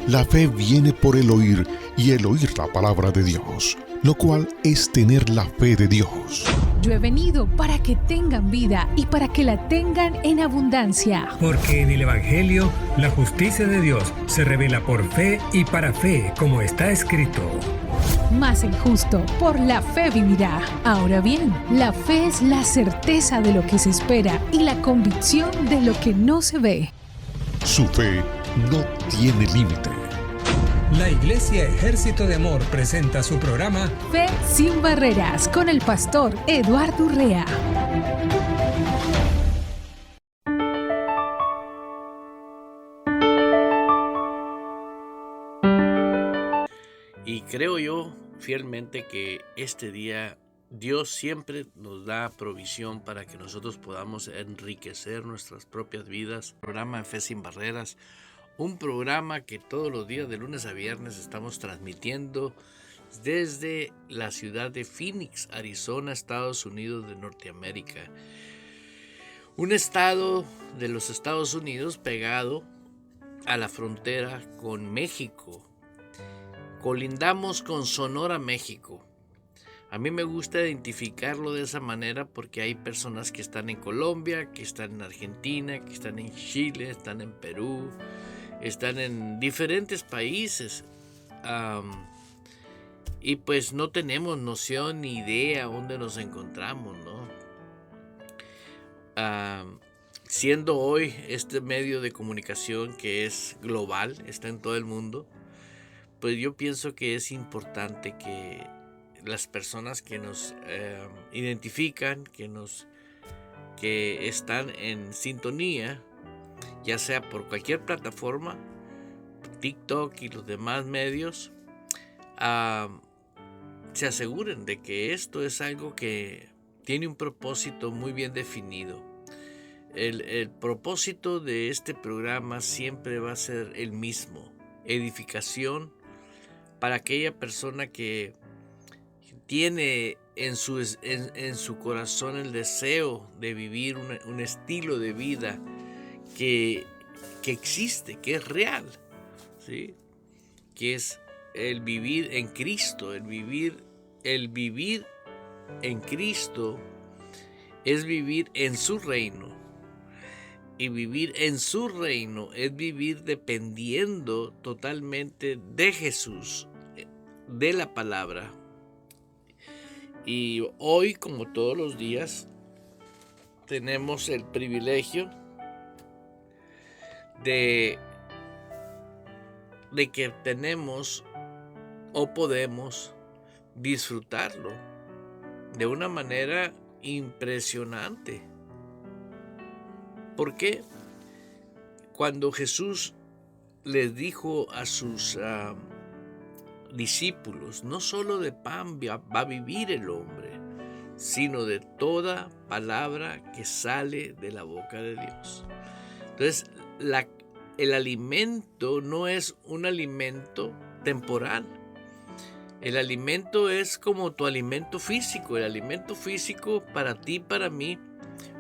La fe viene por el oír y el oír la palabra de Dios, lo cual es tener la fe de Dios. Yo he venido para que tengan vida y para que la tengan en abundancia. Porque en el Evangelio la justicia de Dios se revela por fe y para fe, como está escrito. Mas el justo por la fe vivirá. Ahora bien, la fe es la certeza de lo que se espera y la convicción de lo que no se ve. Su fe no tiene límite. La Iglesia Ejército de Amor presenta su programa Fe sin Barreras con el pastor Eduardo Urrea. Y creo yo fielmente que este día Dios siempre nos da provisión para que nosotros podamos enriquecer nuestras propias vidas. Programa de Fe sin Barreras, un programa que todos los días de lunes a viernes estamos transmitiendo desde la ciudad de Phoenix, Arizona, Estados Unidos de Norteamérica. Un estado de los Estados Unidos pegado a la frontera con México. Colindamos con Sonora, México. A mí me gusta identificarlo de esa manera porque hay personas que están en Colombia, que están en Argentina, que están en Chile, están en Perú, están en diferentes países. Y pues no tenemos noción ni idea dónde nos encontramos, ¿no? Siendo hoy este medio de comunicación que es global, está en todo el mundo, pues yo pienso que es importante que las personas que nos identifican, que están en sintonía, ya sea por cualquier plataforma, TikTok y los demás medios, se aseguren de que esto es algo que tiene un propósito muy bien definido. El propósito de este programa siempre va a ser el mismo: edificación para aquella persona que tiene en su corazón el deseo de vivir un estilo de vida que existe, que es real, ¿sí? Que es el vivir en Cristo. El vivir en Cristo es vivir en su reino. Y vivir en su reino es vivir dependiendo totalmente de Jesús, de la palabra. Y hoy, como todos los días, tenemos el privilegio de que tenemos o podemos disfrutarlo de una manera impresionante. ¿Por qué? Cuando Jesús les dijo a sus discípulos, no solo de pan va a vivir el hombre, sino de toda palabra que sale de la boca de Dios. Entonces, el alimento no es un alimento temporal. El alimento es como tu alimento físico. El alimento físico para ti, para mí,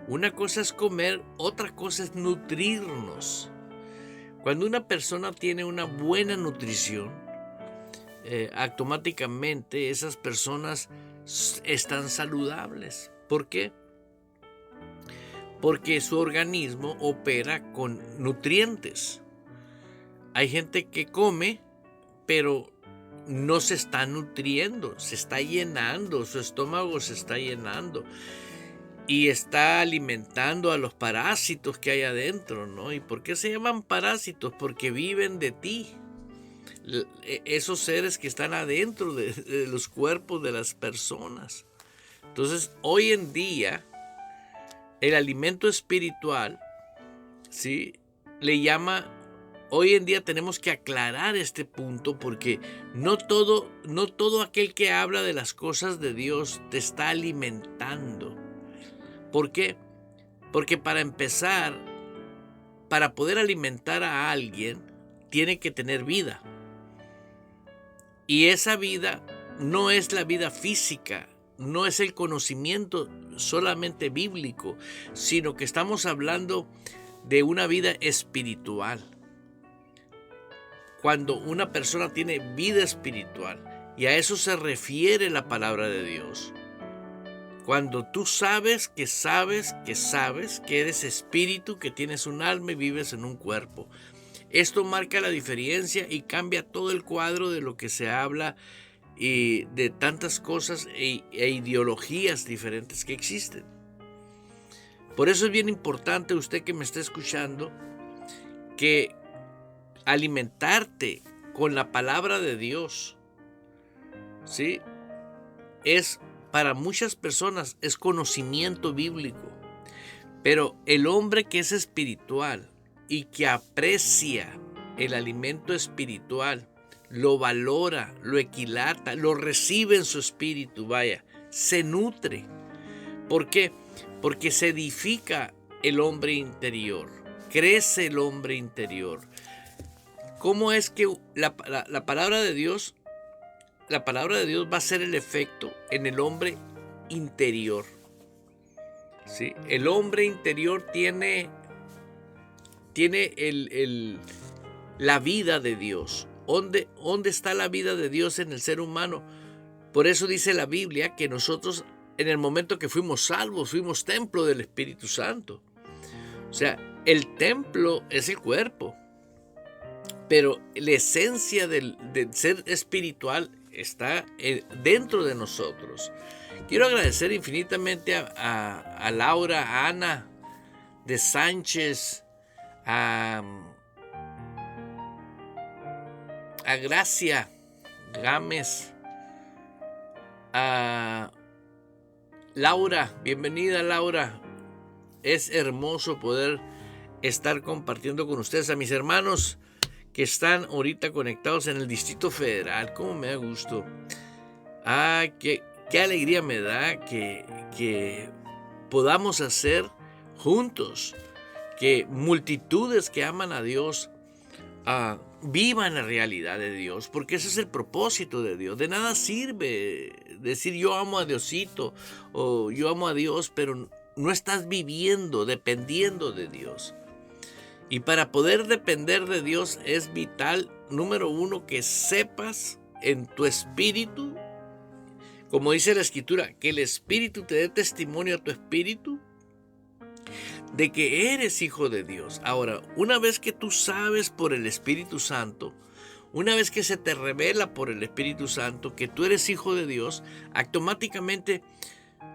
una cosa es comer, otra cosa es nutrirnos. Cuando una persona tiene una buena nutrición, automáticamente esas personas están saludables. ¿Por qué? Porque su organismo opera con nutrientes. Hay gente que come, pero no se está nutriendo, se está llenando, su estómago se está llenando y está alimentando a los parásitos que hay adentro, ¿no? ¿Y por qué se llaman parásitos? Porque viven de ti. Esos seres que están adentro de los cuerpos de las personas. Entonces, hoy en día, el alimento espiritual, ¿sí? Hoy en día tenemos que aclarar este punto porque no todo aquel que habla de las cosas de Dios te está alimentando. ¿Por qué? Porque para empezar, para poder alimentar a alguien, tiene que tener vida. Y esa vida no es la vida física, no es el conocimiento solamente bíblico, sino que estamos hablando de una vida espiritual. cuando una persona tiene vida espiritual. Y a eso se refiere la palabra de Dios. Cuando tú sabes que eres espíritu, que tienes un alma y vives en un cuerpo. Esto marca la diferencia y cambia todo el cuadro de lo que se habla y de tantas cosas e ideologías diferentes que existen. Por eso es bien importante, usted que me está escuchando, que alimentarte con la palabra de Dios, ¿sí? Para muchas personas es conocimiento bíblico, pero el hombre que es espiritual y que aprecia el alimento espiritual, lo valora, lo equilata, lo recibe en su espíritu, se nutre. ¿Por qué? Porque se edifica el hombre interior, crece el hombre interior. ¿Cómo es que la palabra de Dios va a ser el efecto en el hombre interior? ¿Sí? El hombre interior tiene la vida de Dios. ¿Dónde está la vida de Dios en el ser humano? Por eso dice la Biblia que nosotros, en el momento que fuimos salvos, fuimos templo del Espíritu Santo. O sea, el templo es el cuerpo, pero la esencia del ser espiritual está dentro de nosotros. Quiero agradecer infinitamente a Laura, a Ana de Sánchez, a Gracia Gámez, a Laura. Bienvenida, Laura. Es hermoso poder estar compartiendo con ustedes, a mis hermanos que están ahorita conectados en el Distrito Federal. Cómo me da gusto. Qué alegría me da que podamos hacer juntos, que multitudes que aman a Dios vivan la realidad de Dios, porque ese es el propósito de Dios. De nada sirve decir yo amo a Diosito o yo amo a Dios, pero no estás viviendo, dependiendo de Dios. Y para poder depender de Dios es vital, número uno, que sepas en tu espíritu, como dice la Escritura, que el Espíritu te dé testimonio a tu espíritu de que eres hijo de Dios. Ahora, una vez que tú sabes por el Espíritu Santo, una vez que se te revela por el Espíritu Santo que tú eres hijo de Dios, automáticamente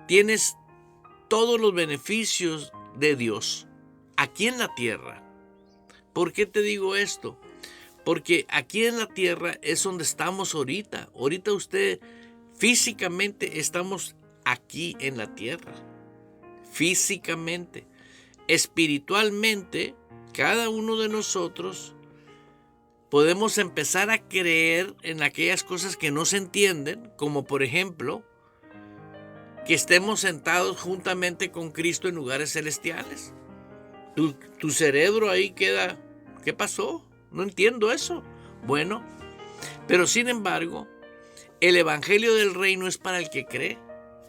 tienes todos los beneficios de Dios aquí en la tierra. ¿Por qué te digo esto? Porque aquí en la tierra es donde estamos ahorita. Ahorita usted físicamente estamos aquí en la tierra. Físicamente. Espiritualmente, cada uno de nosotros podemos empezar a creer en aquellas cosas que no se entienden, como por ejemplo, que estemos sentados juntamente con Cristo en lugares celestiales. Tu cerebro ahí queda, ¿qué pasó? No entiendo eso. Bueno, pero sin embargo, el evangelio del reino es para el que cree.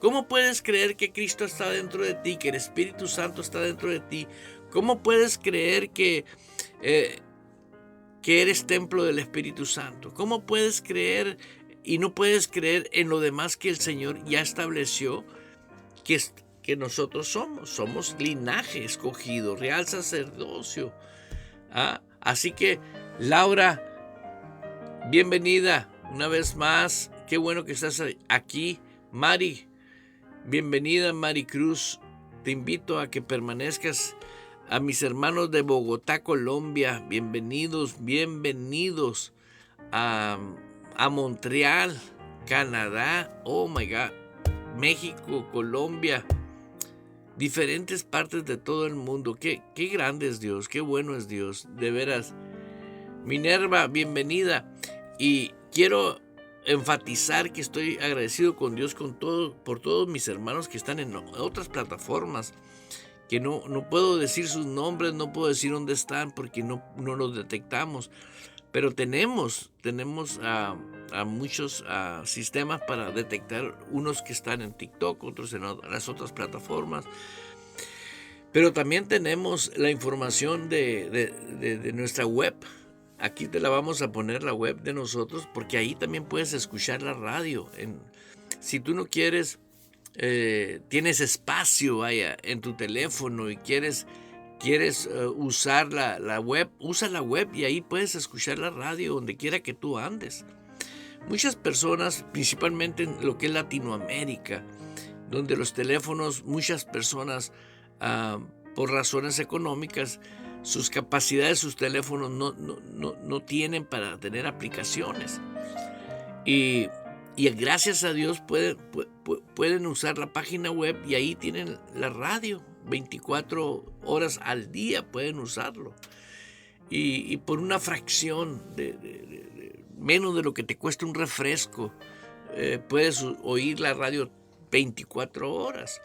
¿Cómo puedes creer que Cristo está dentro de ti, que el Espíritu Santo está dentro de ti? ¿Cómo puedes creer que eres templo del Espíritu Santo? ¿Cómo puedes creer y no puedes creer en lo demás que el Señor ya estableció que nosotros somos? Somos linaje escogido, real sacerdocio. Así que, Laura, bienvenida una vez más. Qué bueno que estás aquí. Mari, bienvenida, Mari Cruz. Te invito a que permanezcas. A mis hermanos de Bogotá, Colombia, bienvenidos a Montreal, Canadá, oh my God, México, Colombia, diferentes partes de todo el mundo. Qué grande es Dios, qué bueno es Dios, de veras. Minerva, bienvenida. Y quiero enfatizar que estoy agradecido con Dios por todos mis hermanos que están en otras plataformas, que no puedo decir sus nombres, no puedo decir dónde están porque no los detectamos, pero tenemos a muchos sistemas para detectar, unos que están en TikTok, otros en las otras plataformas, pero también tenemos la información de nuestra web, aquí te la vamos a poner la web de nosotros, porque ahí también puedes escuchar la radio. Si tú no quieres, tienes espacio, vaya, en tu teléfono y quieres usar la web, usa la web y ahí puedes escuchar la radio donde quiera que tú andes. Muchas personas, principalmente en lo que es Latinoamérica, donde los teléfonos, muchas personas, por razones económicas, sus capacidades, sus teléfonos no tienen para tener aplicaciones. Y gracias a Dios pueden usar la página web y ahí tienen la radio. 24 horas al día pueden usarlo. Y por una fracción de menos de lo que te cuesta un refresco, puedes oír la radio 24 horas.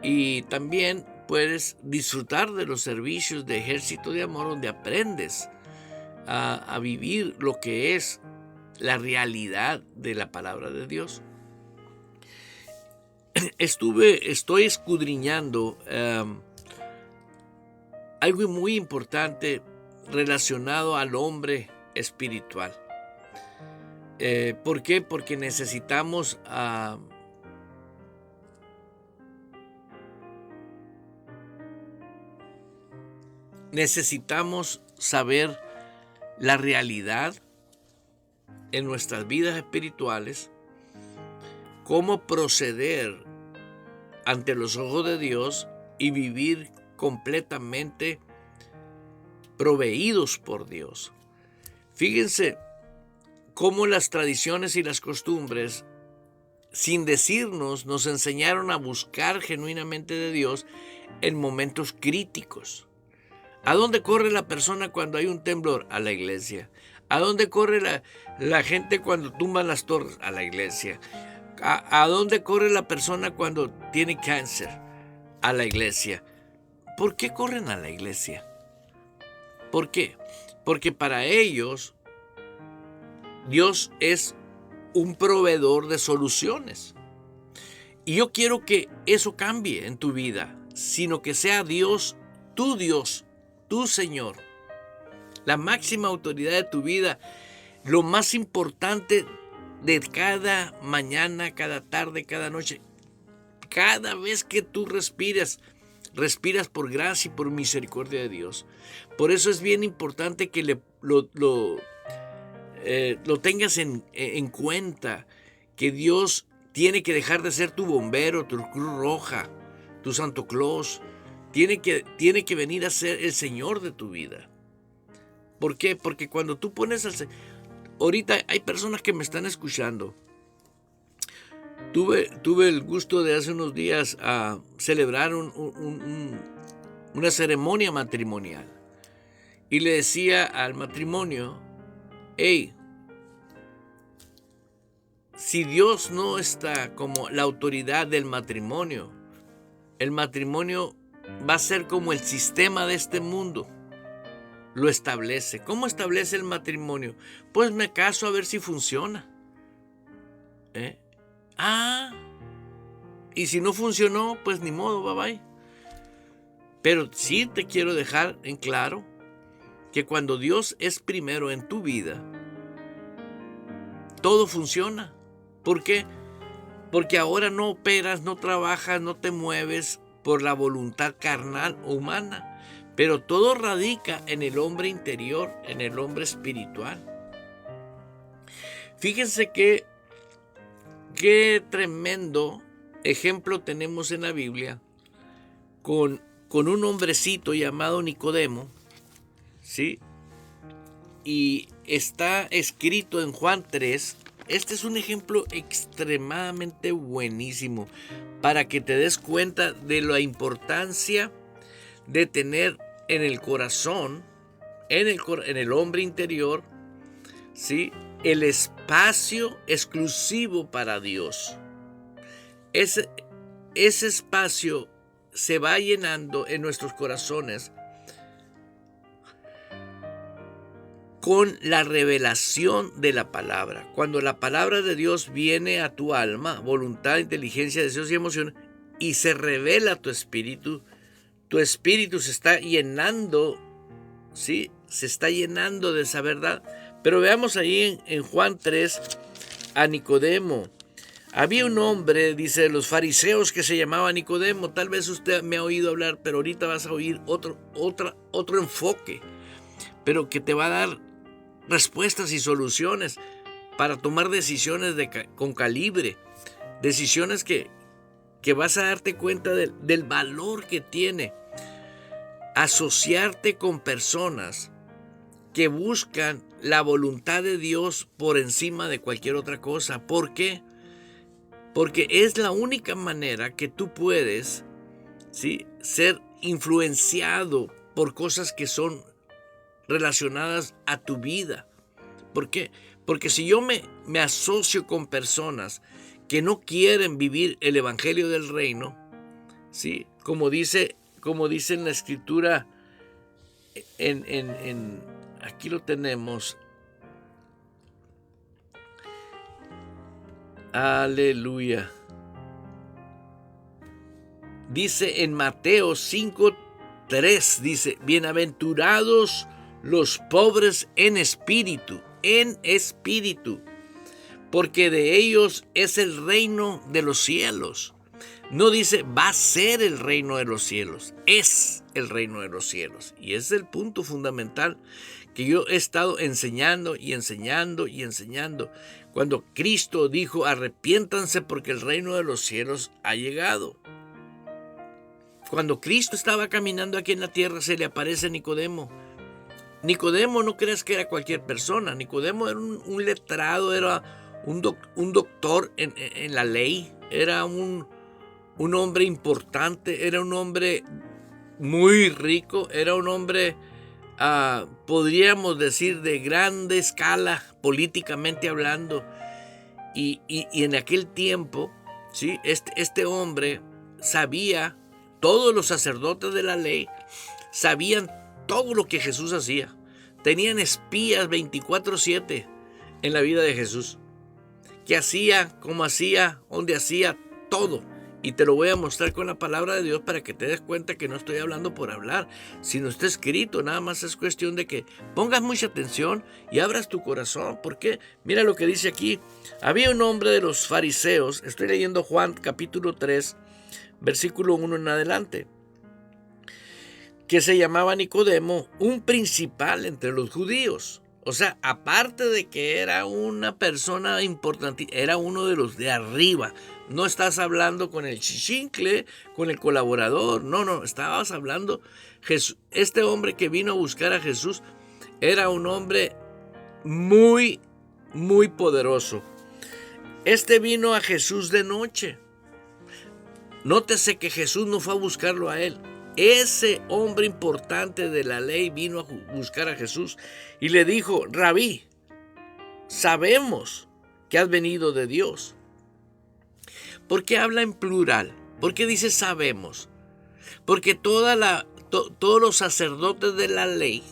Y también puedes disfrutar de los servicios de Ejército de Amor, donde aprendes a vivir lo que es la realidad de la palabra de Dios. Estoy escudriñando algo muy importante relacionado al hombre espiritual. ¿Por qué? Porque necesitamos saber la realidad en nuestras vidas espirituales, cómo proceder ante los ojos de Dios y vivir completamente proveídos por Dios. Fíjense cómo las tradiciones y las costumbres, sin decirnos, nos enseñaron a buscar genuinamente de Dios en momentos críticos. ¿A dónde corre la persona cuando hay un temblor? A la iglesia. ¿A dónde corre la gente cuando tumban las torres? A la iglesia. ¿A dónde corre la persona cuando tiene cáncer? A la iglesia. ¿Por qué corren a la iglesia? ¿Por qué? Porque para ellos Dios es un proveedor de soluciones. Y yo quiero que eso cambie en tu vida, sino que sea Dios, tu Señor, la máxima autoridad de tu vida, lo más importante de cada mañana, cada tarde, cada noche. Cada vez que tú respiras por gracia y por misericordia de Dios. Por eso es bien importante que lo tengas en cuenta, que Dios tiene que dejar de ser tu bombero, tu Cruz Roja, tu Santo Claus. Tiene que venir a ser el Señor de tu vida. ¿Por qué? Porque cuando tú pones al Señor... Ahorita hay personas que me están escuchando. Tuve el gusto de hace unos días celebrar una ceremonia matrimonial. Y le decía al matrimonio, hey, si Dios no está como la autoridad del matrimonio, el matrimonio va a ser como el sistema de este mundo lo establece. ¿Cómo establece el matrimonio? Pues me caso a ver si funciona. Y si no funcionó, pues ni modo, bye bye. Pero sí te quiero dejar en claro que cuando Dios es primero en tu vida, todo funciona. ¿Por qué? Porque ahora no operas, no trabajas, no te mueves por la voluntad carnal o humana, pero todo radica en el hombre interior, en el hombre espiritual. Fíjense qué tremendo ejemplo tenemos en la Biblia con un hombrecito llamado Nicodemo, ¿sí? Y está escrito en Juan 3. Este es un ejemplo extremadamente buenísimo para que te des cuenta de la importancia de tener en el corazón, en el hombre interior, ¿sí?, el espacio exclusivo para Dios. Ese espacio se va llenando en nuestros corazones con la revelación de la palabra. Cuando la palabra de Dios viene a tu alma, voluntad, inteligencia, deseos y emoción, y se revela a tu espíritu se está llenando, ¿sí?, se está llenando de esa verdad. Pero veamos ahí en Juan 3 a Nicodemo. Había un hombre, dice, de los fariseos que se llamaba Nicodemo. Tal vez usted me ha oído hablar, pero ahorita vas a oír otro enfoque, pero que te va a dar respuestas y soluciones para tomar decisiones con calibre. Decisiones que vas a darte cuenta del valor que tiene asociarte con personas que buscan la voluntad de Dios por encima de cualquier otra cosa. ¿Por qué? Porque es la única manera que tú puedes, ¿sí?, ser influenciado por cosas que son relacionadas a tu vida. ¿Por qué? Porque si yo me asocio con personas que no quieren vivir el evangelio del reino, ¿sí?, como dice en la escritura, aquí lo tenemos. Aleluya. Dice en Mateo 5:3, dice, bienaventurados los pobres en espíritu, porque de ellos es el reino de los cielos. No dice va a ser el reino de los cielos, es el reino de los cielos. Y ese es el punto fundamental que yo he estado enseñando y enseñando y enseñando. Cuando Cristo dijo, arrepiéntanse porque el reino de los cielos ha llegado. Cuando Cristo estaba caminando aquí en la tierra, se le aparece Nicodemo. Nicodemo, no creas que era cualquier persona. Nicodemo era un letrado, era un doctor en la ley, era un hombre importante, era un hombre muy rico, era un hombre, podríamos decir, de grande escala, políticamente hablando. Y en aquel tiempo, ¿sí?, este hombre sabía, todos los sacerdotes de la ley sabían todo lo que Jesús hacía. Tenían espías 24/7 en la vida de Jesús. ¿Qué hacía? ¿Cómo hacía? ¿Dónde hacía? Todo. Y te lo voy a mostrar con la palabra de Dios para que te des cuenta que no estoy hablando por hablar, sino está escrito. Nada más es cuestión de que pongas mucha atención y abras tu corazón. ¿Por qué? Mira lo que dice aquí. Había un hombre de los fariseos, estoy leyendo Juan capítulo 3, versículo 1 en adelante, que se llamaba Nicodemo, un principal entre los judíos. O sea, aparte de que era una persona importante, era uno de los de arriba. No estás hablando con el chichincle, con el colaborador. No, estabas hablando Jesús. Este hombre que vino a buscar a Jesús era un hombre muy, muy poderoso. Este vino a Jesús de noche. Nótese que Jesús no fue a buscarlo a él. Ese hombre importante de la ley vino a buscar a Jesús y le dijo, Rabí, sabemos que has venido de Dios. ¿Por qué habla en plural? ¿Por qué dice sabemos? Porque todos los sacerdotes de la ley,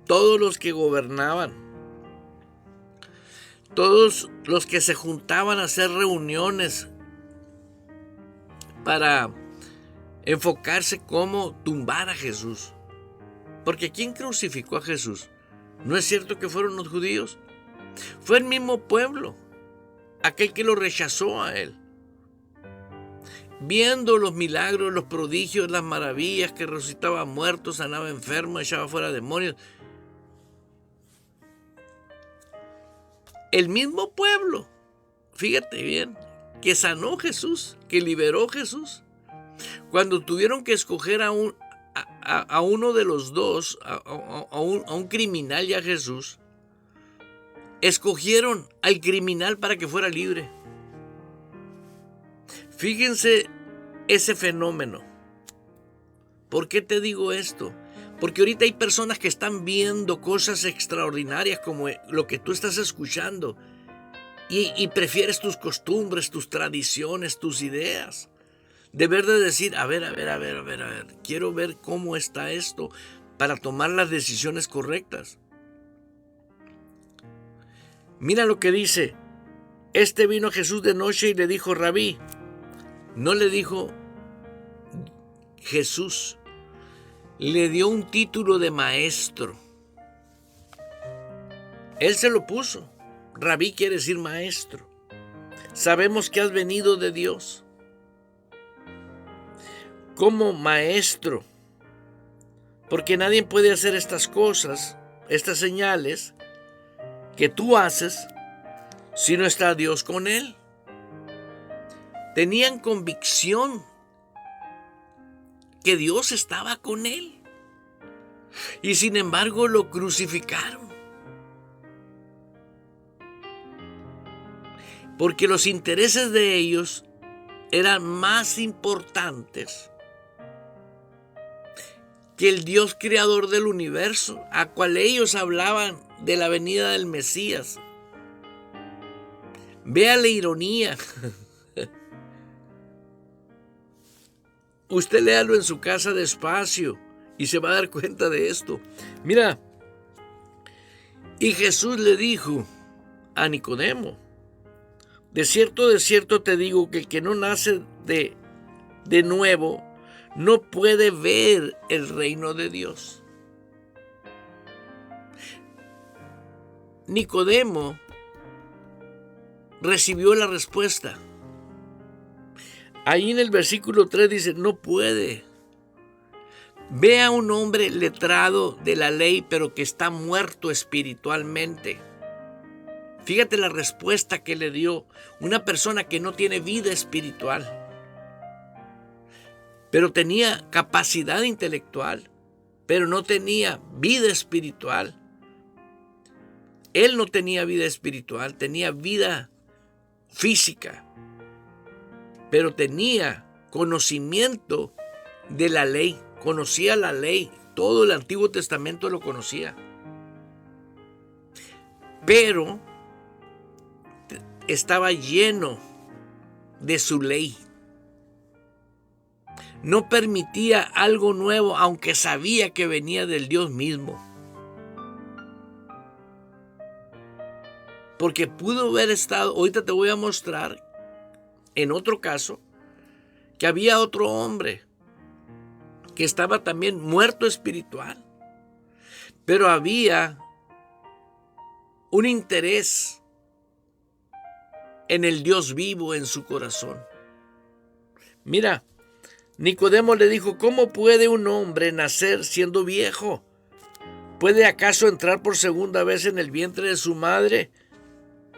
todos los que gobernaban, todos los que se juntaban a hacer reuniones para enfocarse cómo tumbar a Jesús. Porque ¿quién crucificó a Jesús? ¿No es cierto que fueron los judíos? Fue el mismo pueblo, aquel que lo rechazó a él. Viendo los milagros, los prodigios, las maravillas, que resucitaba muertos, sanaba enfermos, echaba fuera demonios. El mismo pueblo, fíjate bien, que sanó Jesús, que liberó Jesús. Cuando tuvieron que escoger a uno de los dos, a un criminal y a Jesús, escogieron al criminal para que fuera libre. Fíjense ese fenómeno. ¿Por qué te digo esto? Porque ahorita hay personas que están viendo cosas extraordinarias como lo que tú estás escuchando y prefieres tus costumbres, tus tradiciones, tus ideas. Deber de decir, a ver, quiero ver cómo está esto para tomar las decisiones correctas. Mira lo que dice. Este vino a Jesús de noche y le dijo, Rabí. No le dijo Jesús. Le dio un título de maestro. Él se lo puso. Rabí quiere decir maestro. Sabemos que has venido de Dios como maestro, porque nadie puede hacer estas cosas, estas señales que tú haces, si no está Dios con él. Tenían convicción que Dios estaba con él, y sin embargo lo crucificaron, porque los intereses de ellos eran más importantes que el Dios creador del universo, a cual ellos hablaban de la venida del Mesías. Vea la ironía. Usted léalo en su casa despacio y se va a dar cuenta de esto. Mira, y Jesús le dijo a Nicodemo: de cierto te digo que el que no nace de nuevo no puede ver el reino de Dios. Nicodemo recibió la respuesta. Ahí en el versículo 3 dice: no puede. Ve a un hombre letrado de la ley, pero que está muerto espiritualmente. Fíjate la respuesta que le dio una persona que no tiene vida espiritual, pero tenía capacidad intelectual, pero no tenía vida espiritual. Él no tenía vida espiritual, tenía vida física, pero tenía conocimiento de la ley, conocía la ley, todo el Antiguo Testamento lo conocía, pero estaba lleno de su ley. No permitía algo nuevo, aunque sabía que venía del Dios mismo. Porque pudo haber estado, ahorita te voy a mostrar, en otro caso, que había otro hombre que estaba también muerto espiritual, pero había un interés en el Dios vivo en su corazón. Mira, Nicodemo le dijo: ¿cómo puede un hombre nacer siendo viejo? ¿Puede acaso entrar por segunda vez en el vientre de su madre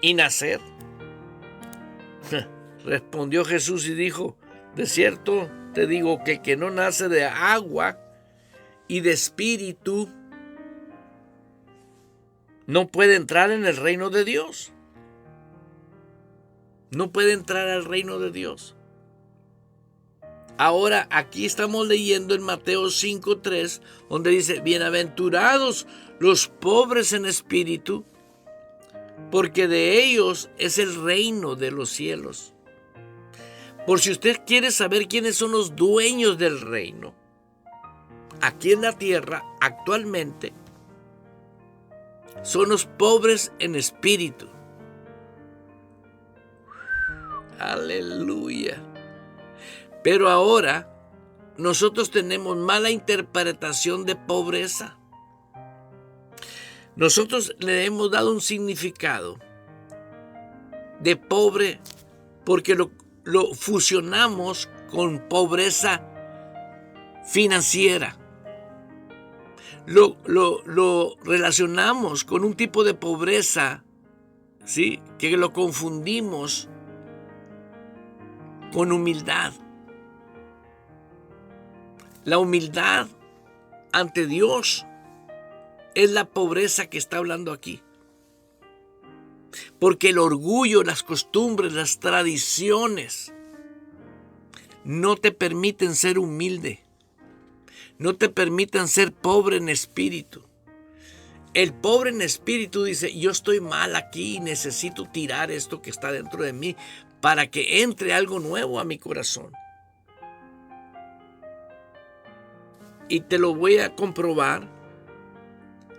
y nacer? Respondió Jesús y dijo: de cierto te digo que el que no nace de agua y de espíritu no puede entrar en el reino de Dios. No puede entrar al reino de Dios. Ahora aquí estamos leyendo en Mateo 5:3, donde dice: bienaventurados los pobres en espíritu, porque de ellos es el reino de los cielos. Por si usted quiere saber quiénes son los dueños del reino, aquí en la tierra actualmente son los pobres en espíritu. Aleluya. Pero ahora nosotros tenemos mala interpretación de pobreza. Nosotros le hemos dado un significado de pobre porque lo fusionamos con pobreza financiera. Lo relacionamos con un tipo de pobreza, ¿sí?, que lo confundimos con humildad. La humildad ante Dios es la pobreza que está hablando aquí. Porque el orgullo, las costumbres, las tradiciones no te permiten ser humilde. No te permiten ser pobre en espíritu. El pobre en espíritu dice: yo estoy mal aquí y necesito tirar esto que está dentro de mí para que entre algo nuevo a mi corazón. Y te lo voy a comprobar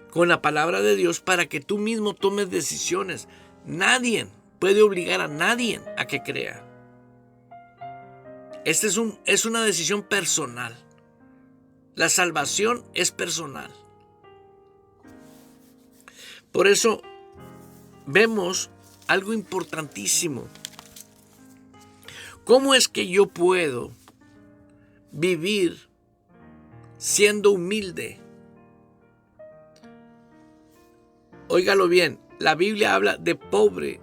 con la palabra de Dios para que tú mismo tomes decisiones. Nadie puede obligar a nadie a que crea. Esta es una decisión personal. La salvación es personal. Por eso vemos algo importantísimo. ¿Cómo es que yo puedo vivir siendo humilde? Óigalo bien, la Biblia habla de pobre.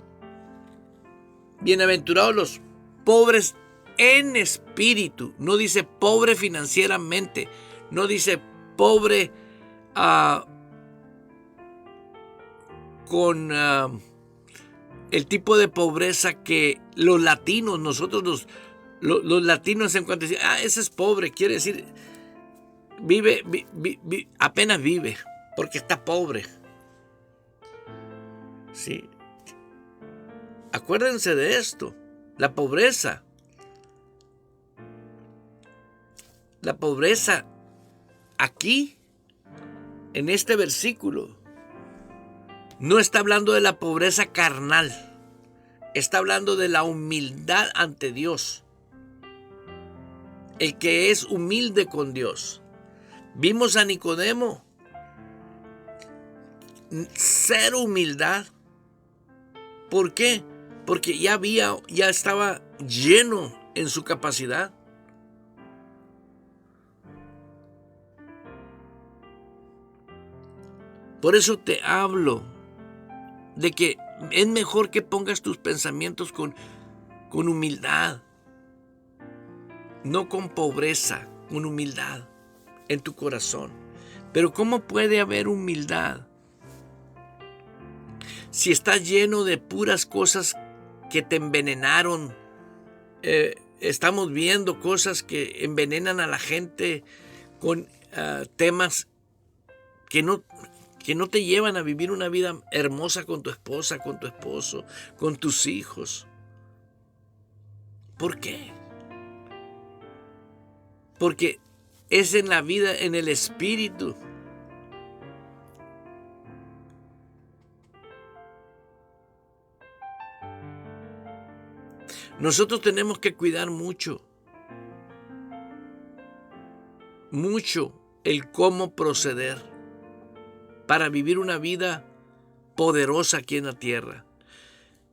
Bienaventurados los pobres en espíritu. No dice pobre financieramente. No dice pobre con el tipo de pobreza que los latinos, nosotros los latinos en cuanto decimos, ese es pobre, quiere decir, apenas vive, porque está pobre. Sí. Acuérdense de esto, la pobreza aquí, en este versículo, no está hablando de la pobreza carnal, está hablando de la humildad ante Dios. El que es humilde con Dios. Vimos a Nicodemo, cero humildad. ¿Por qué? Porque ya estaba lleno en su capacidad. Por eso te hablo de que es mejor que pongas tus pensamientos con humildad, no con pobreza, con humildad en tu corazón. Pero ¿cómo puede haber humildad si estás lleno de puras cosas que te envenenaron? Estamos viendo cosas que envenenan a la gente con temas que no te llevan a vivir una vida hermosa con tu esposa, con tu esposo, con tus hijos. ¿Por qué? Porque es en la vida, en el espíritu. Nosotros tenemos que cuidar mucho el cómo proceder para vivir una vida poderosa aquí en la tierra.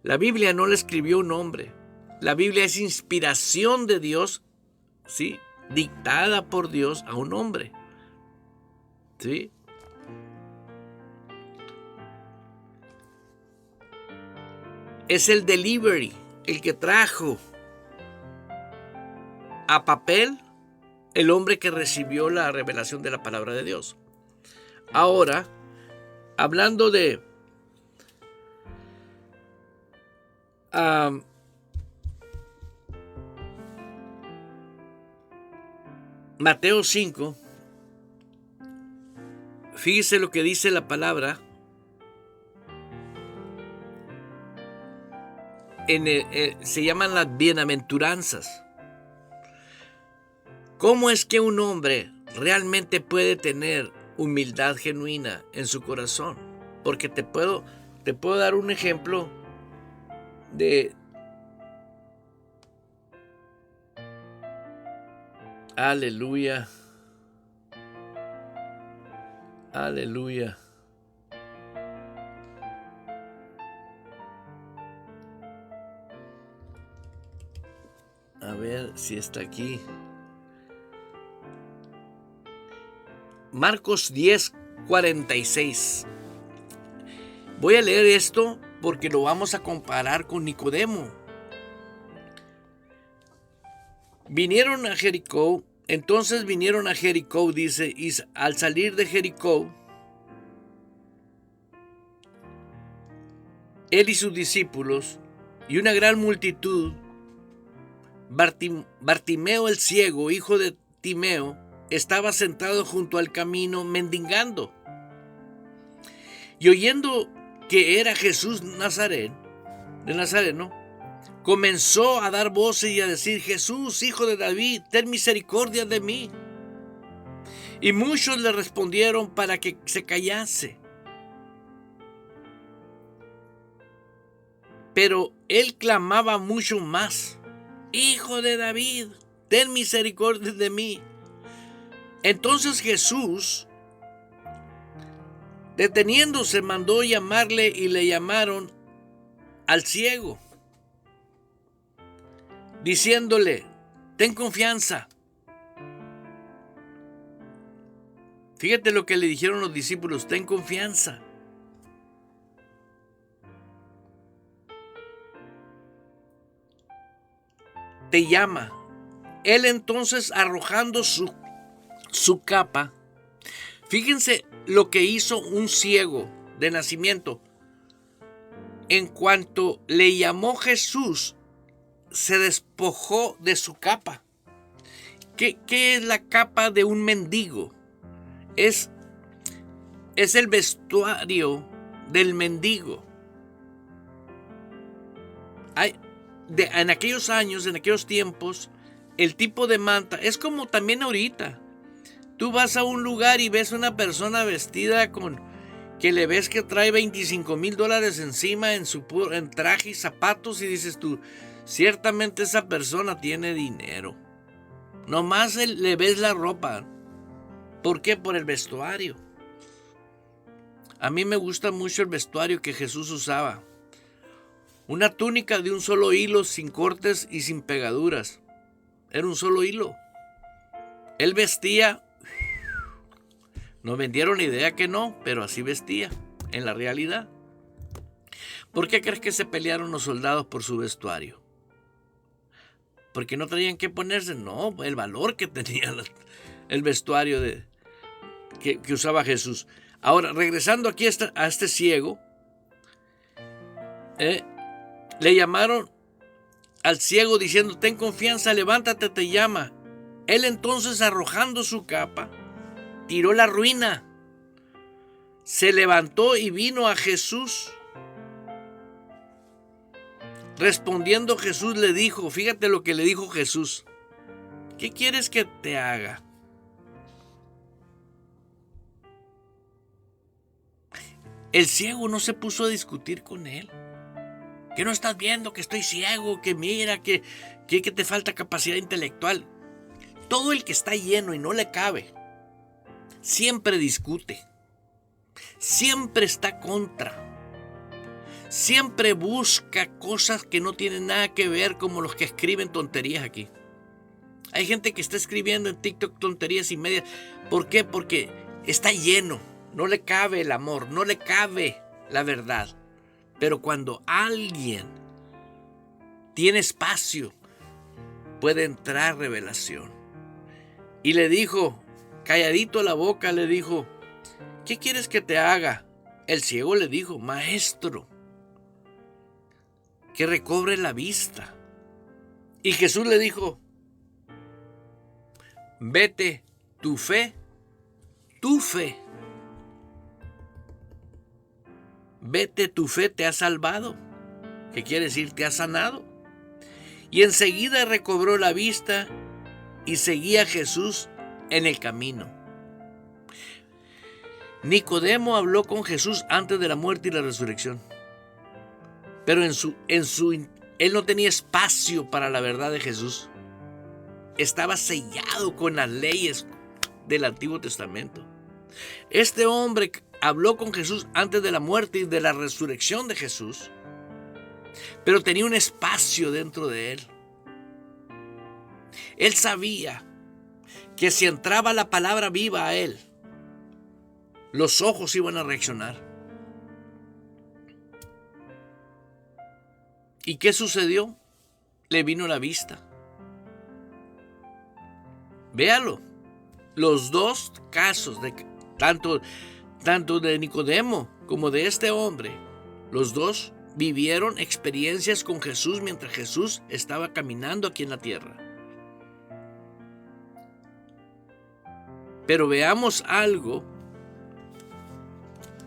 La Biblia no la escribió un hombre. La Biblia es inspiración de Dios, ¿sí? Dictada por Dios a un hombre, ¿sí? Es el delivery, el que trajo a papel el hombre que recibió la revelación de la palabra de Dios. Ahora, hablando de Mateo 5, fíjese lo que dice la palabra se llaman las bienaventuranzas. ¿Cómo es que un hombre realmente puede tener humildad genuina en su corazón? Porque te puedo dar un ejemplo de aleluya, aleluya. A ver si está aquí. Marcos 10:46. Voy a leer esto porque lo vamos a comparar con Nicodemo. Entonces vinieron a Jericó, dice, y al salir de Jericó, él y sus discípulos y una gran multitud, Bartimeo el ciego, hijo de Timeo, estaba sentado junto al camino mendigando. Y oyendo que era Jesús de Nazareno, comenzó a dar voces y a decir: Jesús, hijo de David, ten misericordia de mí. Y muchos le respondieron para que se callase. Pero él clamaba mucho más: Hijo de David, ten misericordia de mí. Entonces Jesús, deteniéndose, mandó llamarle, y le llamaron, al ciego, diciéndole, ten confianza. Fíjate lo que le dijeron los discípulos, ten confianza. Te llama. Él entonces, arrojando su capa, fíjense lo que hizo un ciego de nacimiento. En cuanto le llamó Jesús, se despojó de su capa. ¿Qué es la capa de un mendigo? Es el vestuario del mendigo. En aquellos años, en aquellos tiempos, el tipo de manta es como también ahorita. Tú vas a un lugar y ves una persona vestida que le ves que trae $25,000 encima en traje y zapatos, y dices tú, ciertamente esa persona tiene dinero. Nomás le ves la ropa. ¿Por qué? Por el vestuario. A mí me gusta mucho el vestuario que Jesús usaba. Una túnica de un solo hilo, sin cortes y sin pegaduras. Era un solo hilo. Él vestía. Nos vendieron la idea que no, pero así vestía en la realidad. ¿Por qué crees que se pelearon los soldados por su vestuario? Porque no traían que ponerse. No, el valor que tenía el vestuario que usaba Jesús. Ahora, regresando aquí a este ciego, le llamaron al ciego diciendo, ten confianza, levántate, te llama. Él entonces, arrojando su capa, tiró la ruina, se levantó y vino a Jesús. Respondiendo Jesús le dijo, fíjate lo que le dijo Jesús, ¿qué quieres que te haga? El ciego no se puso a discutir con él. ¿Que no estás viendo que estoy ciego? Que mira, que te falta capacidad intelectual. Todo el que está lleno y no le cabe, siempre discute. Siempre está contra. Siempre busca cosas que no tienen nada que ver, como los que escriben tonterías aquí. Hay gente que está escribiendo en TikTok tonterías y medias. ¿Por qué? Porque está lleno. No le cabe el amor, no le cabe la verdad. Pero cuando alguien tiene espacio, puede entrar revelación. Y le dijo, calladito la boca, le dijo, ¿qué quieres que te haga? El ciego le dijo, maestro, que recobre la vista. Y Jesús le dijo, vete, tu fe. Vete, tu fe te ha salvado. ¿Qué quiere decir? Te ha sanado. Y enseguida recobró la vista y seguía a Jesús en el camino. Nicodemo habló con Jesús antes de la muerte y la resurrección. Pero él no tenía espacio para la verdad de Jesús. Estaba sellado con las leyes del Antiguo Testamento. Este hombre habló con Jesús antes de la muerte y de la resurrección de Jesús, pero tenía un espacio dentro de él. Él sabía que si entraba la palabra viva a él, los ojos iban a reaccionar. ¿Y qué sucedió? Le vino la vista. Véalo. Los dos casos, tanto de Nicodemo como de este hombre, los dos vivieron experiencias con Jesús mientras Jesús estaba caminando aquí en la tierra. Pero veamos algo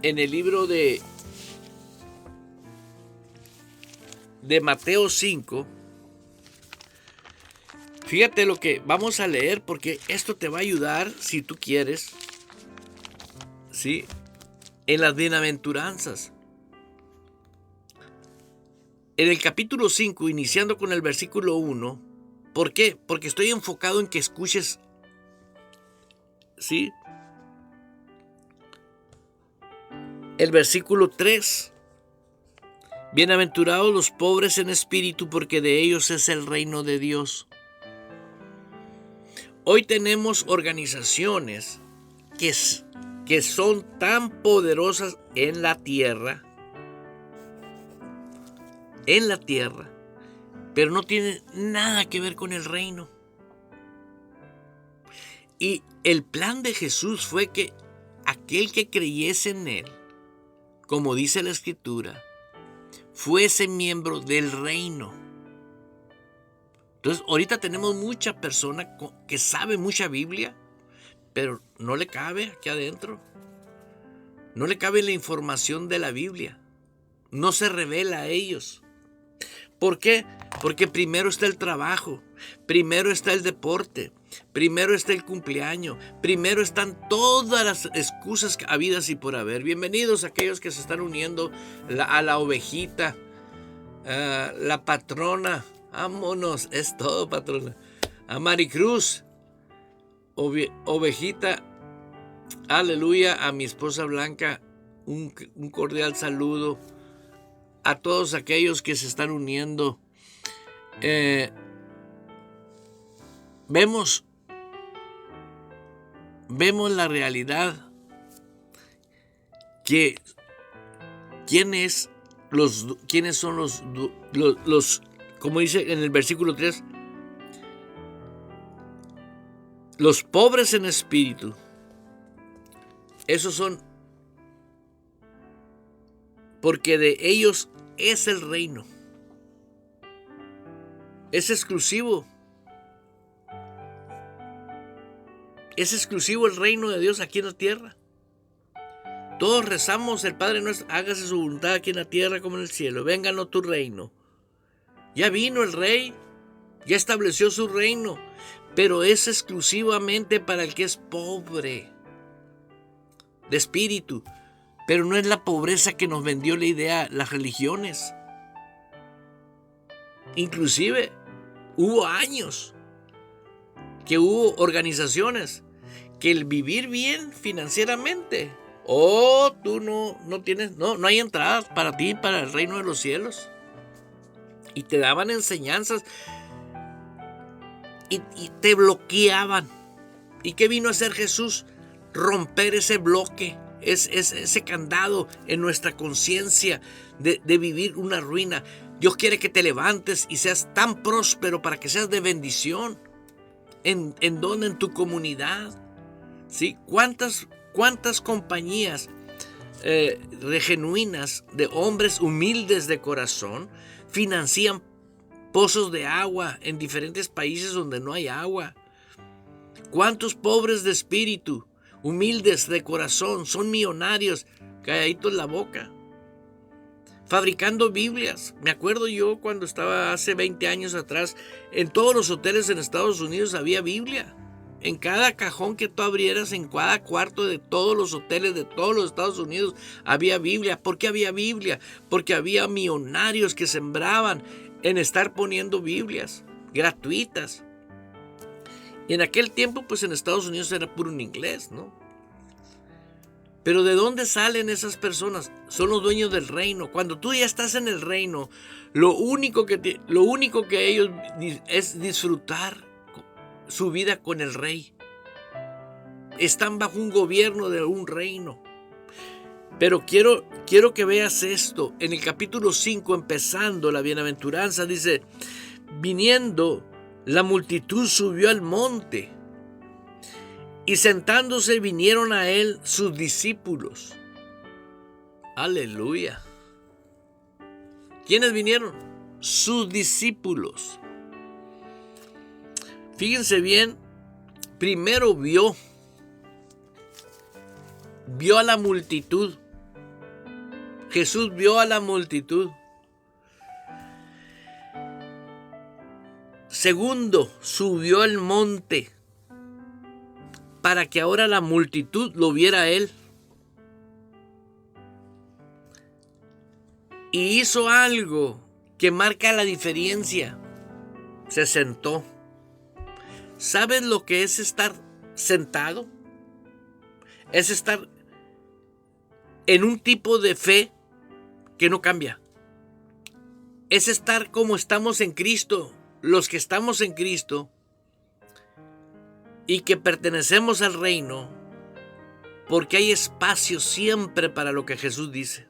en el libro de Mateo 5. Fíjate lo que vamos a leer, porque esto te va a ayudar, si tú quieres, ¿sí?, en las bienaventuranzas. En el capítulo 5, iniciando con el versículo 1, ¿por qué? Porque estoy enfocado en que escuches, ¿sí?, el versículo 3. Bienaventurados los pobres en espíritu, porque de ellos es el reino de Dios. Hoy tenemos organizaciones que son tan poderosas en la tierra, pero no tienen nada que ver con el reino. Y el plan de Jesús fue que aquel que creyese en Él, como dice la Escritura, fuese miembro del reino. Entonces, ahorita tenemos mucha persona que sabe mucha Biblia, pero no le cabe aquí adentro. No le cabe la información de la Biblia. No se revela a ellos. ¿Por qué? Porque primero está el trabajo, primero está el deporte, primero está el cumpleaños, primero están todas las excusas habidas y por haber. Bienvenidos a aquellos que se están uniendo a la ovejita, la patrona. Vámonos, es todo, patrona. A Maricruz, ovejita, aleluya. A mi esposa Blanca, un cordial saludo. A todos aquellos que se están uniendo. Vemos la realidad que quiénes son los, como dice en el versículo 3, los pobres en espíritu. Esos son, porque de ellos es el reino. Es exclusivo. Es exclusivo el reino de Dios aquí en la tierra. Todos rezamos el Padre nuestro, hágase su voluntad aquí en la tierra como en el cielo. Vénganos tu reino. Ya vino el rey, ya estableció su reino, pero es exclusivamente para el que es pobre de espíritu. Pero no es la pobreza que nos vendió la idea las religiones. Inclusive hubo años que hubo organizaciones que el vivir bien financieramente, tú no tienes, no hay entradas para ti, para el reino de los cielos. Y te daban enseñanzas y te bloqueaban. ¿Y qué vino a hacer Jesús? Romper ese bloque, ese candado en nuestra conciencia de vivir una ruina. Dios quiere que te levantes y seas tan próspero para que seas de bendición. ¿En tu comunidad? ¿Sí? ¿Cuántas compañías genuinas de hombres humildes de corazón financian pozos de agua en diferentes países donde no hay agua? ¿Cuántos pobres de espíritu, humildes de corazón, son millonarios, calladitos en la boca, fabricando Biblias? Me acuerdo yo cuando estaba hace 20 años atrás, en todos los hoteles en Estados Unidos había Biblia. En cada cajón que tú abrieras, en cada cuarto de todos los hoteles de todos los Estados Unidos había Biblia. ¿Por qué había Biblia? Porque había millonarios que sembraban en estar poniendo Biblias gratuitas. Y en aquel tiempo, pues en Estados Unidos era puro en inglés, ¿no? Pero ¿de dónde salen esas personas? Son los dueños del reino. Cuando tú ya estás en el reino, lo único que ellos es disfrutar su vida con el rey. Están bajo un gobierno de un reino. Pero quiero que veas esto. En el capítulo 5, empezando la bienaventuranza, dice: viniendo la multitud subió al monte, y sentándose vinieron a él sus discípulos. Aleluya. ¿Quiénes vinieron? Sus discípulos. Fíjense bien, primero vio a la multitud. Jesús vio a la multitud. Segundo, subió al monte para que ahora la multitud lo viera a él. Y hizo algo que marca la diferencia. Se sentó. ¿Sabes lo que es estar sentado? Es estar en un tipo de fe que no cambia. es estar como estamos en Cristo. Los que estamos en Cristo y que pertenecemos al reino, porque hay espacio siempre para lo que Jesús dice.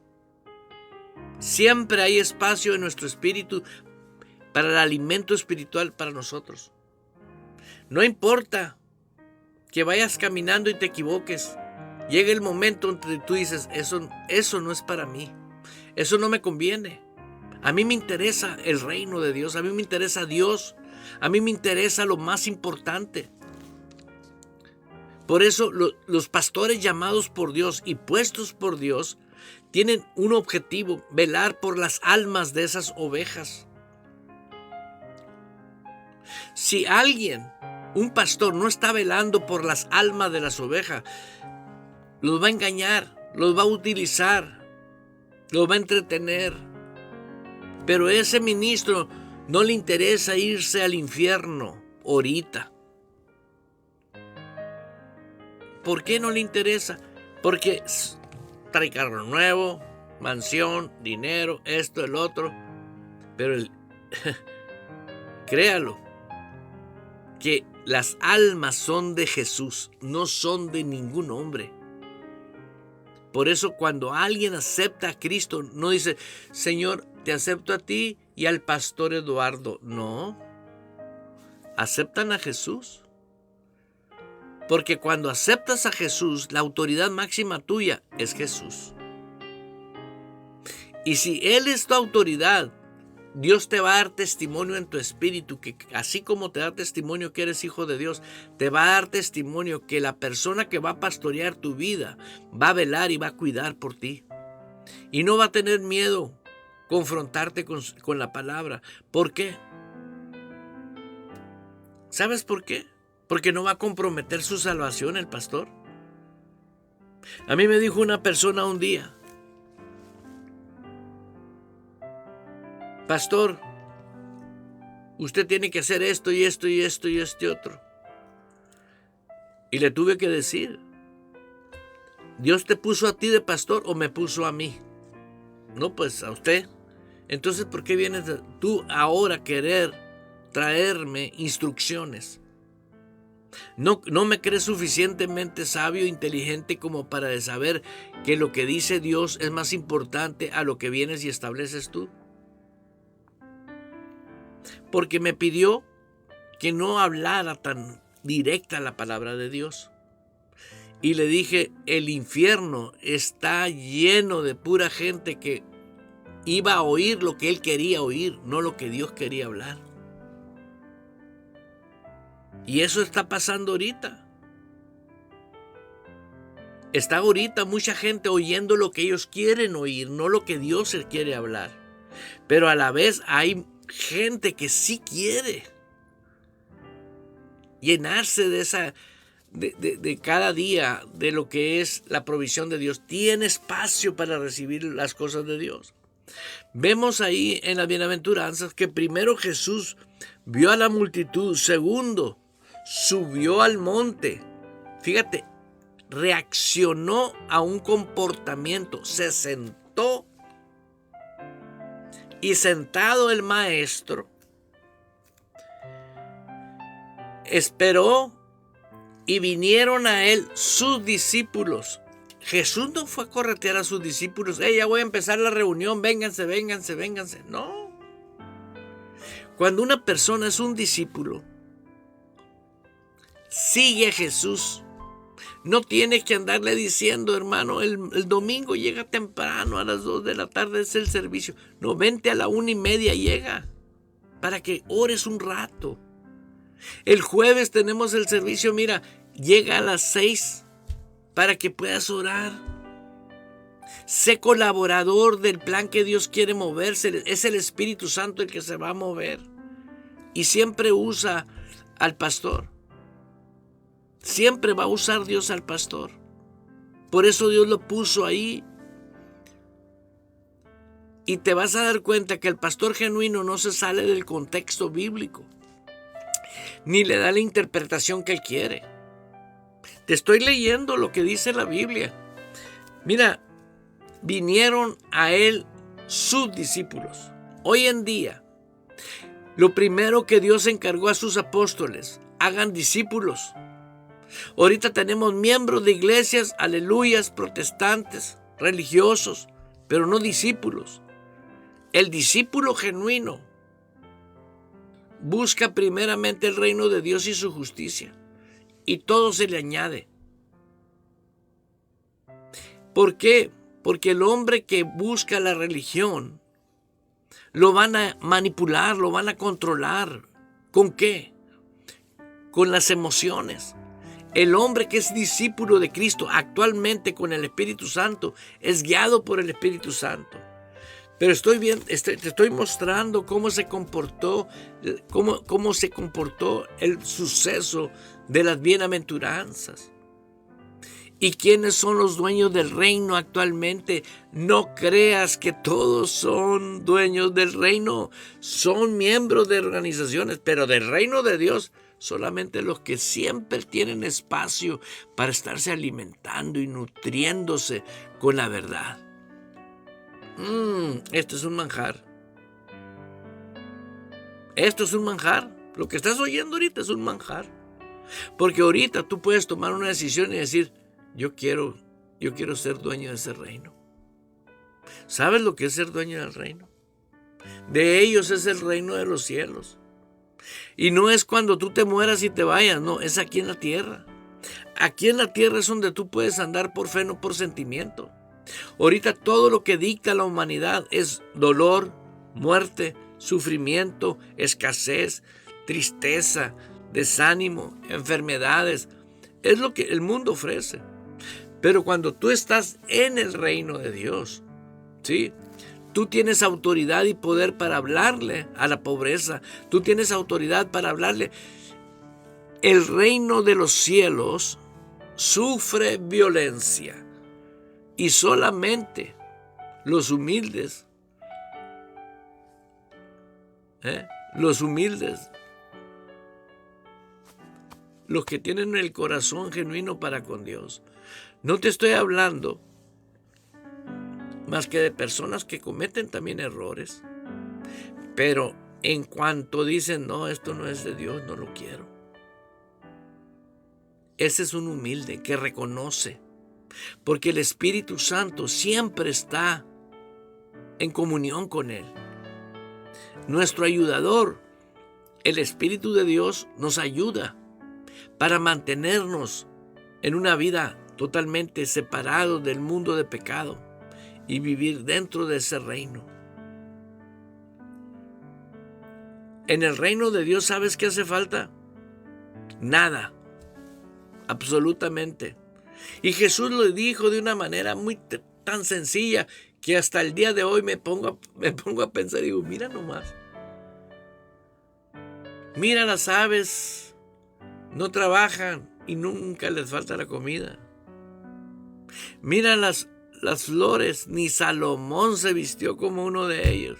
Siempre hay espacio en nuestro espíritu para el alimento espiritual para nosotros. No importa que vayas caminando y te equivoques. Llega el momento en que tú dices, eso no es para mí. Eso no me conviene. A mí me interesa el reino de Dios. A mí me interesa Dios. A mí me interesa lo más importante. Por eso los pastores llamados por Dios y puestos por Dios tienen un objetivo: velar por las almas de esas ovejas. Si alguien, un pastor, no está velando por las almas de las ovejas, los va a engañar, los va a utilizar, los va a entretener. Pero a ese ministro no le interesa irse al infierno ahorita. ¿Por qué no le interesa? Porque trae carro nuevo, mansión, dinero, esto, el otro. Pero créalo, que las almas son de Jesús, no son de ningún hombre. Por eso cuando alguien acepta a Cristo, no dice, Señor, te acepto a ti y al pastor Eduardo. No, aceptan a Jesús. Porque cuando aceptas a Jesús, la autoridad máxima tuya es Jesús. Y si Él es tu autoridad, Dios te va a dar testimonio en tu espíritu, que así como te da testimonio que eres hijo de Dios, te va a dar testimonio que la persona que va a pastorear tu vida va a velar y va a cuidar por ti. Y no va a tener miedo confrontarte con la palabra. ¿Por qué? ¿Sabes por qué? Porque no va a comprometer su salvación el pastor. A mí me dijo una persona un día, pastor, usted tiene que hacer esto y esto y esto y este otro. Y le tuve que decir, ¿Dios te puso a ti de pastor o me puso a mí? No, pues a usted. Entonces, ¿por qué vienes tú ahora a querer traerme instrucciones? No me crees suficientemente sabio e inteligente como para saber que lo que dice Dios es más importante a lo que vienes y estableces tú. Porque me pidió que no hablara tan directa la palabra de Dios. Y le dije, el infierno está lleno de pura gente que iba a oír lo que él quería oír, no lo que Dios quería hablar. Y eso está pasando ahorita. Está ahorita mucha gente oyendo lo que ellos quieren oír, no lo que Dios se quiere hablar. Pero a la vez hay gente que sí quiere llenarse de cada día de lo que es la provisión de Dios. Tiene espacio para recibir las cosas de Dios. Vemos ahí en las bienaventuranzas que primero Jesús vio a la multitud, segundo subió al monte. Fíjate, reaccionó a un comportamiento, se sentó y sentado el maestro esperó y vinieron a él sus discípulos. Jesús no fue a corretear a sus discípulos. Ya voy a empezar la reunión, vénganse. No. Cuando una persona es un discípulo, sigue a Jesús. No tienes que andarle diciendo, hermano, el domingo llega temprano, a las 2 de la tarde es el servicio. No, vente a la 1:30 llega, para que ores un rato. El jueves tenemos el servicio, mira, llega a las 6 para que puedas orar. Sé colaborador del plan que Dios quiere moverse. Es el Espíritu Santo el que se va a mover. Y siempre usa al pastor. Siempre va a usar Dios al pastor. Por eso Dios lo puso ahí. Y te vas a dar cuenta que el pastor genuino no se sale del contexto bíblico, ni le da la interpretación que él quiere. Te estoy leyendo lo que dice la Biblia. Mira, vinieron a él sus discípulos. Hoy en día, lo primero que Dios encargó a sus apóstoles, hagan discípulos. Ahorita tenemos miembros de iglesias, aleluyas, protestantes, religiosos, pero no discípulos. El discípulo genuino busca primeramente el reino de Dios y su justicia, y todo se le añade. ¿Por qué? Porque el hombre que busca la religión lo van a manipular, lo van a controlar. ¿Con qué? Con las emociones. El hombre que es discípulo de Cristo actualmente con el Espíritu Santo es guiado por el Espíritu Santo. Pero te estoy mostrando cómo se comportó el suceso de las bienaventuranzas. ¿Y quiénes son los dueños del reino actualmente? No creas que todos son dueños del reino. Son miembros de organizaciones, pero del reino de Dios solamente los que siempre tienen espacio para estarse alimentando y nutriéndose con la verdad. Esto es un manjar. Esto es un manjar. Lo que estás oyendo ahorita es un manjar. Porque ahorita tú puedes tomar una decisión y decir, yo quiero ser dueño de ese reino. ¿Sabes lo que es ser dueño del reino? De ellos es el reino de los cielos. Y no es cuando tú te mueras y te vayas, no, es aquí en la tierra. Aquí en la tierra es donde tú puedes andar por fe, no por sentimiento. Ahorita todo lo que dicta la humanidad es dolor, muerte, sufrimiento, escasez, tristeza, desánimo, enfermedades. Es lo que el mundo ofrece. Pero cuando tú estás en el reino de Dios, ¿sí?, tú tienes autoridad y poder para hablarle a la pobreza. Tú tienes autoridad para hablarle. El reino de los cielos sufre violencia. Y solamente los humildes, los que tienen el corazón genuino para con Dios. No te estoy hablando más que de personas que cometen también errores, pero en cuanto dicen, no, esto no es de Dios, no lo quiero. Ese es un humilde que reconoce, porque el Espíritu Santo siempre está en comunión con él. Nuestro ayudador, el Espíritu de Dios, nos ayuda para mantenernos en una vida totalmente separado del mundo de pecado y vivir dentro de ese reino. En el reino de Dios, ¿sabes qué hace falta? Nada, absolutamente. Y Jesús lo dijo de una manera tan sencilla que hasta el día de hoy me pongo a pensar y digo, mira nomás. Mira, las aves no trabajan y nunca les falta la comida. Mira las flores, ni Salomón se vistió como uno de ellos.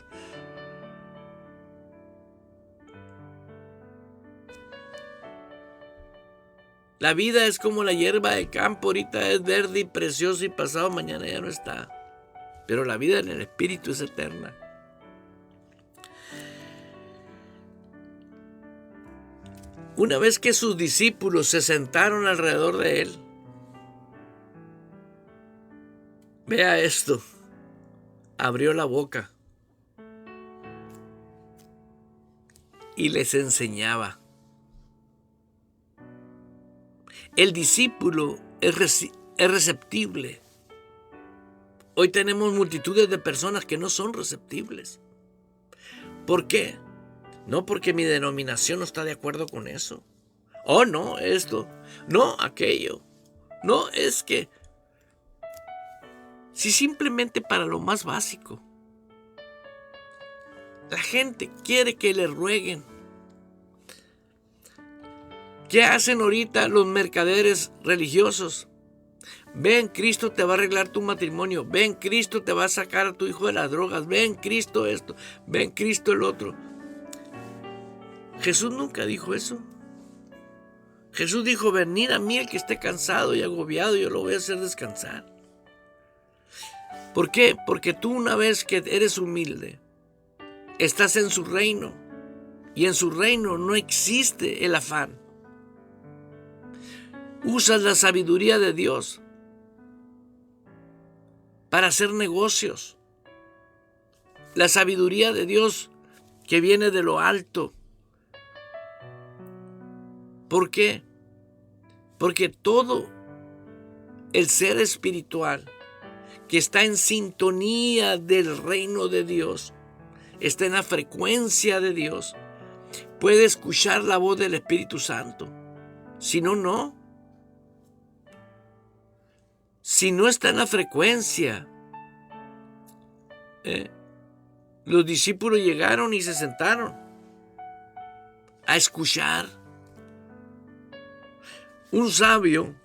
La vida es como la hierba del campo, ahorita es verde y preciosa y pasado mañana ya no está. Pero la vida en el Espíritu es eterna. Una vez que sus discípulos se sentaron alrededor de él, vea esto, abrió la boca y les enseñaba. El discípulo es receptible. Hoy tenemos multitudes de personas que no son receptibles. ¿Por qué? No porque mi denominación no está de acuerdo con eso. Oh, no, esto. No, aquello. No, es que si simplemente para lo más básico. La gente quiere que le rueguen. ¿Qué hacen ahorita los mercaderes religiosos? Ven, Cristo te va a arreglar tu matrimonio. Ven, Cristo te va a sacar a tu hijo de las drogas. Ven, Cristo esto. Ven, Cristo el otro. Jesús nunca dijo eso. Jesús dijo, venid a mí el que esté cansado y agobiado, yo lo voy a hacer descansar. ¿Por qué? Porque tú una vez que eres humilde, Estás en su reino y en su reino no existe el afán. Usas la sabiduría de Dios para hacer negocios. La sabiduría de Dios que viene de lo alto. ¿Por qué? Porque todo el ser espiritual que está en sintonía del reino de Dios, está en la frecuencia de Dios, puede escuchar la voz del Espíritu Santo. Si no, no. Si no está en la frecuencia, los discípulos llegaron y se sentaron a escuchar. Un sabio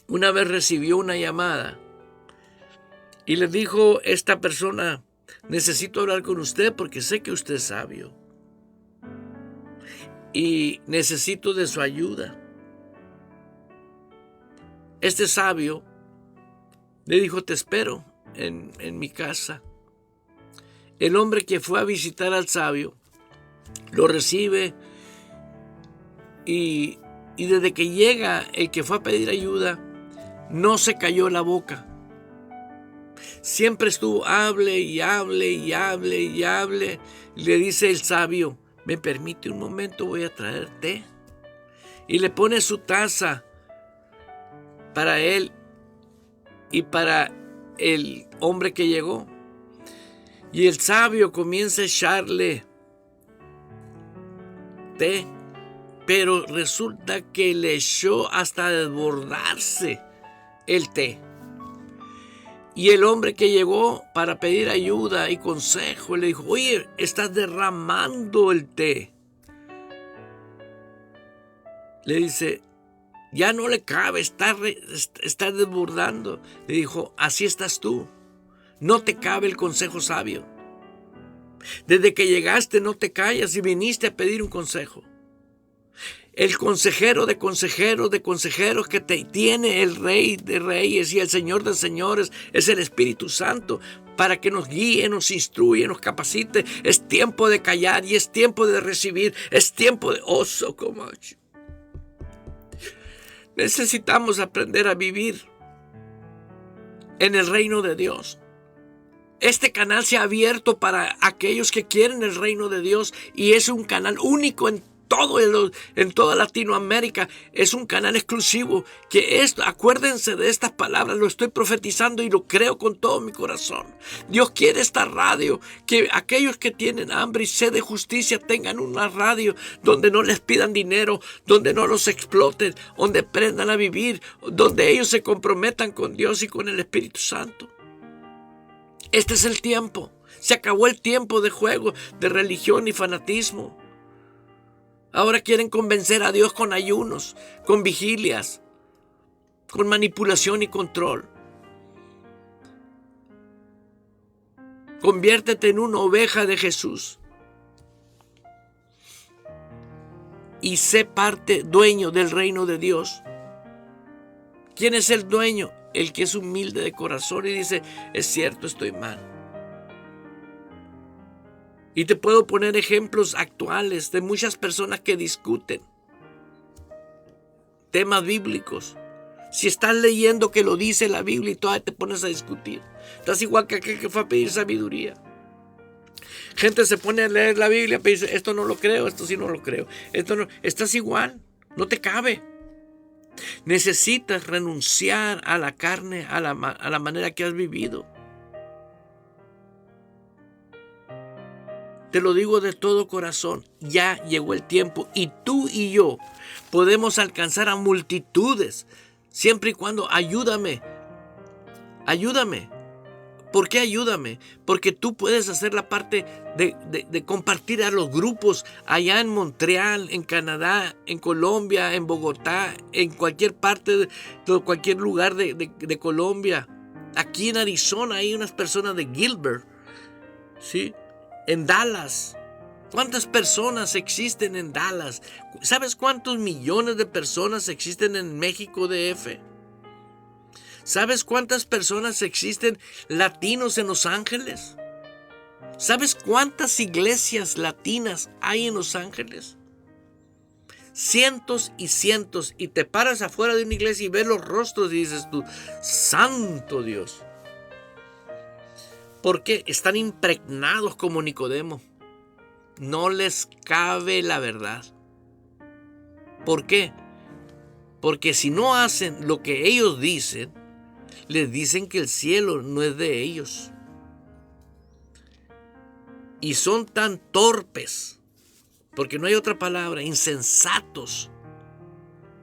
una vez recibió una llamada y le dijo esta persona: necesito hablar con usted porque sé que usted es sabio y necesito de su ayuda. Este sabio le dijo: te espero en mi casa. El hombre que fue a visitar al sabio lo recibe y desde que llega el que fue a pedir ayuda, no se cayó la boca. Siempre estuvo hable y hable y hable y hable. Le dice el sabio: ¿me permite un momento? Voy a traer té. Y le pone su taza para él y para el hombre que llegó. Y el sabio comienza a echarle té, pero resulta que le echó hasta desbordarse el té. Y el hombre que llegó para pedir ayuda y consejo le dijo: oye, estás derramando el té. Le dice: ya no le cabe, está desbordando. Le dijo: así estás tú. No te cabe el consejo sabio. Desde que llegaste no te callas y viniste a pedir un consejo. El consejero de consejeros de consejeros que te tiene el Rey de Reyes y el Señor de Señores es el Espíritu Santo, para que nos guíe, nos instruya, nos capacite. Es tiempo de callar y es tiempo de recibir. Es tiempo de oso como. Necesitamos aprender a vivir en el reino de Dios. Este canal se ha abierto para aquellos que quieren el reino de Dios y es un canal único en toda Latinoamérica. Es un canal exclusivo acuérdense de estas palabras, lo estoy profetizando y lo creo con todo mi corazón. Dios quiere esta radio, que aquellos que tienen hambre y sed de justicia tengan una radio donde no les pidan dinero, donde no los exploten, donde aprendan a vivir, donde ellos se comprometan con Dios y con el Espíritu Santo. Este es el tiempo. Se acabó el tiempo de juego, de religión y fanatismo. Ahora quieren convencer a Dios con ayunos, con vigilias, con manipulación y control. Conviértete en una oveja de Jesús y sé dueño del reino de Dios. ¿Quién es el dueño? El que es humilde de corazón y dice: es cierto, estoy mal. Y te puedo poner ejemplos actuales de muchas personas que discuten temas bíblicos. Si estás leyendo que lo dice la Biblia y todavía te pones a discutir, estás igual que aquel que fue a pedir sabiduría. Gente se pone a leer la Biblia y dice: esto no lo creo, esto sí no lo creo. Esto no. Estás igual, no te cabe. Necesitas renunciar a la carne, a la manera que has vivido. Te lo digo de todo corazón, ya llegó el tiempo y tú y yo podemos alcanzar a multitudes, siempre y cuando ayúdame. ¿Por qué ayúdame? Porque tú puedes hacer la parte de compartir a los grupos allá en Montreal, en Canadá, en Colombia, en Bogotá, en cualquier parte, de cualquier lugar de Colombia. Aquí en Arizona hay unas personas de Gilbert, ¿sí? En Dallas. ¿Cuántas personas existen en Dallas? ¿Sabes cuántos millones de personas existen en México DF? ¿Sabes cuántas personas existen latinos en Los Ángeles? ¿Sabes cuántas iglesias latinas hay en Los Ángeles? Cientos y cientos. Y te paras afuera de una iglesia y ves los rostros y dices tú, santo Dios. Porque están impregnados como Nicodemo. No les cabe la verdad. ¿Por qué? Porque si no hacen lo que ellos dicen, les dicen que el cielo no es de ellos. Y son tan torpes, porque no hay otra palabra, insensatos,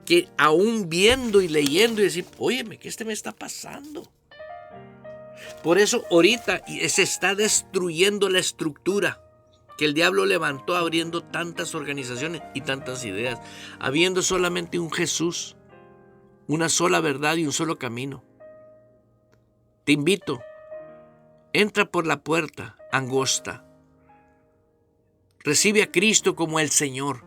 que aún viendo y leyendo y decir, óyeme, ¿qué me está pasando? Por eso ahorita se está destruyendo la estructura que el diablo levantó abriendo tantas organizaciones y tantas ideas, habiendo solamente un Jesús, una sola verdad y un solo camino. Te invito, entra por la puerta angosta, recibe a Cristo como el Señor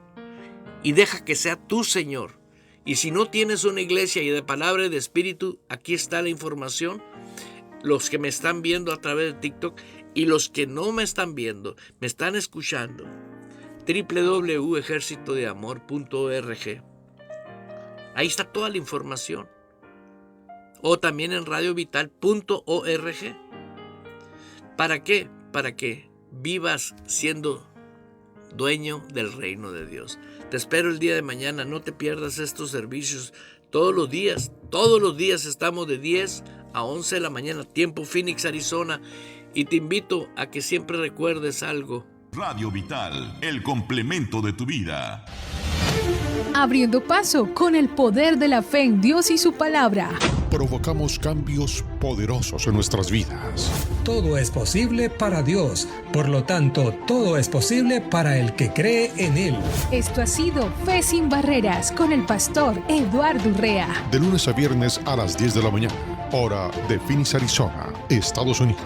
y deja que sea tu Señor. Y si no tienes una iglesia y de palabra y de espíritu, aquí está la información. Los que me están viendo a través de TikTok y los que no me están viendo, me están escuchando, www.ejercitodeamor.org. Ahí está toda la información. O también en radiovital.org. ¿Para qué? Para que vivas siendo dueño del reino de Dios. Te espero el día de mañana. No te pierdas estos servicios todos los días. Todos los días estamos de 10 a 11 de la mañana, tiempo Phoenix, Arizona. Y te invito a que siempre recuerdes algo. Radio Vital, el complemento de tu vida. Abriendo paso con el poder de la fe en Dios y su palabra. Provocamos cambios poderosos en nuestras vidas. Todo es posible para Dios. Por lo tanto, todo es posible para el que cree en Él. Esto ha sido Fe sin Barreras con el pastor Eduardo Urrea. De lunes a viernes a las 10 de la mañana, hora de Phoenix, Arizona, Estados Unidos.